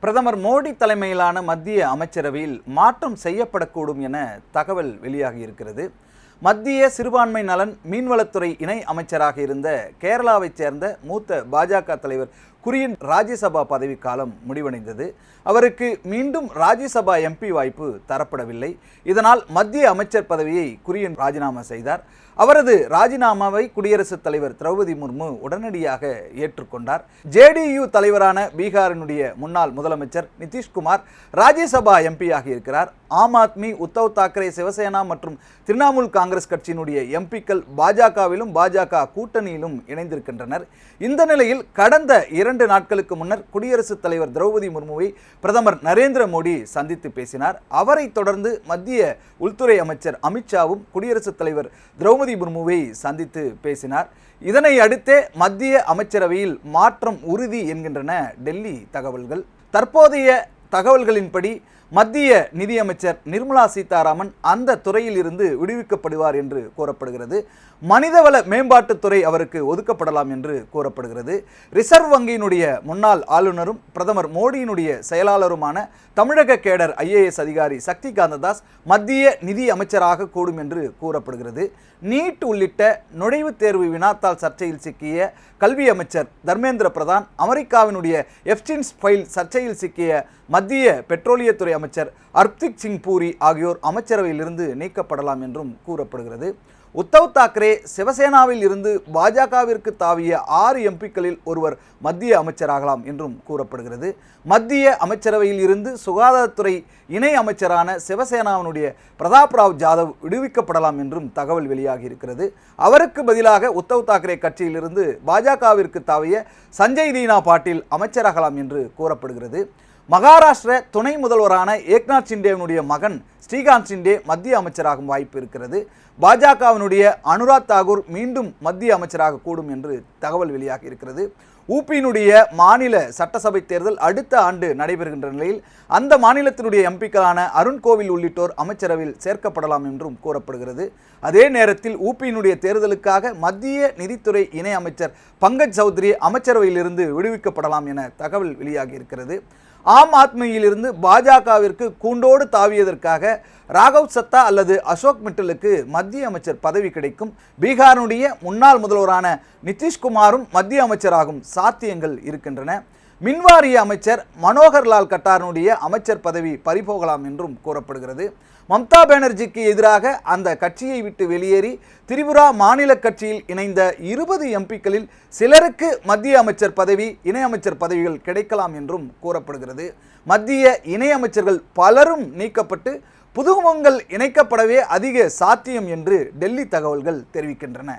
பிரதமர் மோடி தலைமையிலான மத்திய அமைச்சரவையில் மாற்றம் செய்யப்படக்கூடும் என தகவல் வெளியாகி இருக்கிறது. மத்திய சிறுபான்மை நலன் மீன்வளத்துறை இணை அமைச்சராக இருந்த கேரளாவைச் சேர்ந்த மூத்த பாஜக தலைவர் குரியன் ராஜ்யசபா பதவிக்காலம் முடிவடைந்தது. அவருக்கு மீண்டும் ராஜ்யசபா எம்பி வாய்ப்பு தரப்படவில்லை. இதனால் மத்திய அமைச்சர் பதவியை குரியன் ராஜினாமா செய்தார். அவரது ராஜினாமாவை குடியரசுத் தலைவர் திரௌபதி முர்மு உடனடியாக ஏற்றுக்கொண்டார். ஜேடியு தலைவரான பீகாரினுடைய முன்னாள் முதலமைச்சர் நிதிஷ்குமார் ராஜ்யசபா எம்பியாக இருக்கிறார். ஆம் ஆத்மி, உத்தவ் தாக்கரே, சிவசேனா மற்றும் திரிணாமுல் காங்கிரஸ் கட்சியினுடைய எம்பிக்கள் பாஜகவிலும் பாஜக கூட்டணியிலும் இணைந்திருக்கின்றனர். இந்த நிலையில் கடந்த 2 நாட்களுக்கு முன்னர் குடியரசுத் தலைவர் திரௌபதி முர்முவை பிரதமர் நரேந்திர மோடி சந்தித்து பேசினார். அவரை தொடர்ந்து மத்திய உள்துறை அமைச்சர் அமித்ஷாவும் குடியரசுத் தலைவர் திரௌபதி முர்முவை சந்தித்து பேசினார். இதனை அடுத்தே மத்திய அமைச்சரவையில் மாற்றம் உறுதி என்கின்றன டெல்லி தகவல்கள். தற்போதைய தகவல்களின்படி மத்திய நிதியமைச்சர் நிர்மலா சீதாராமன் அந்த துறையில் இருந்து விடுவிக்கப்படுவார் என்று கூறப்படுகிறது. மனிதவள மேம்பாட்டுத்துறை அவருக்கு ஒதுக்கப்படலாம் என்று கூறப்படுகிறது. ரிசர்வ் வங்கியினுடைய முன்னாள் ஆளுநரும் பிரதமர் மோடியினுடைய செயலாளருமான தமிழக கேடர் IAS அதிகாரி சக்தி காந்ததாஸ் மத்திய நிதி அமைச்சராக கூடும் என்று கூறப்படுகிறது. நீட் உள்ளிட்ட நுழைவுத் தேர்வு வினாத்தாள் சர்ச்சையில் சிக்கிய கல்வி அமைச்சர் தர்மேந்திர பிரதான், அமெரிக்காவினுடைய எப்ஸ்டைன் ஃபைல் சர்ச்சையில் சிக்கிய மத்திய பெட்ரோலியத்துறை அமைச்சர் ஹர்தீப் சிங் பூரி ஆகியோர் அமைச்சரவையிலிருந்து நீக்கப்படலாம் என்றும் கூறப்படுகிறது. உத்தவ் தாக்கரே சிவசேனாவில் இருந்து பாஜகவிற்கு தாவிய 6 எம்பிக்களில் ஒருவர் மத்திய அமைச்சராகலாம் என்றும் கூறப்படுகிறது. மத்திய அமைச்சரவையில் இருந்து சுகாதாரத்துறை இணை அமைச்சரான சிவசேனாவினுடைய பிரதாப் ராவ் ஜாதவ் விடுவிக்கப்படலாம் என்றும் தகவல் வெளியாகி இருக்கிறது. அவருக்கு பதிலாக உத்தவ் தாக்கரே கட்சியிலிருந்து பாஜகவிற்கு தாவிய சஞ்சய் தீனா பாட்டீல் அமைச்சராகலாம் என்று கூறப்படுகிறது. மகாராஷ்டிர துணை முதல்வரான ஏக்நாத் ஷிண்டேவினுடைய மகன் ஸ்ரீகாந்த் ஷிண்டே மத்திய அமைச்சராகும் வாய்ப்பு இருக்கிறது. பாஜகவினுடைய அனுராக் தாக்கூர் மீண்டும் மத்திய அமைச்சராக கூடும் என்று தகவல் வெளியாகி இருக்கிறது. ஊபியினுடைய மாநில சட்டசபை தேர்தல் அடுத்த ஆண்டு நடைபெறுகின்ற நிலையில் அந்த மாநிலத்தினுடைய எம்பிக்களான அருண் கோவில் உள்ளிட்டோர் அமைச்சரவையில் சேர்க்கப்படலாம் என்றும் கூறப்படுகிறது. அதே நேரத்தில் ஊபியினுடைய தேர்தலுக்காக மத்திய நிதித்துறை இணை அமைச்சர் பங்கஜ் சௌத்ரி அமைச்சரவையிலிருந்து விடுவிக்கப்படலாம் என தகவல் வெளியாகி இருக்கிறது. ஆம் ஆத்மியிலிருந்து பாஜகவிற்கு கூண்டோடு தாவியதற்காக ராகவ் சத்தா அல்லது அசோக் மிட்டலுக்கு மத்திய அமைச்சர் பதவி கிடைக்கும். பீகாரினுடைய முன்னாள் முதல்வரான நிதிஷ்குமாரும் மத்திய அமைச்சராகும் சாத்தியங்கள் இருக்கின்றன. மின்வாரிய அமைச்சர் மனோகர் லால் கட்டாரினுடைய அமைச்சர் பதவி பறிபோகலாம் என்றும் கூறப்படுகிறது. மம்தா பானர்ஜிக்கு எதிராக அந்த கட்சியை விட்டு வெளியேறி திரிபுரா மாநில கட்சியில் இணைந்த 20 எம்பிக்களில் சிலருக்கு மத்திய அமைச்சர் பதவி, இணை அமைச்சர் பதவிகள் கிடைக்கலாம் என்றும் கூறப்படுகிறது. மத்திய இணை அமைச்சர்கள் பலரும் நீக்கப்பட்டு புதுமுகங்கள் இணைக்கப்படவே அதிக சாத்தியம் என்று டெல்லி தகவல்கள் தெரிவிக்கின்றன.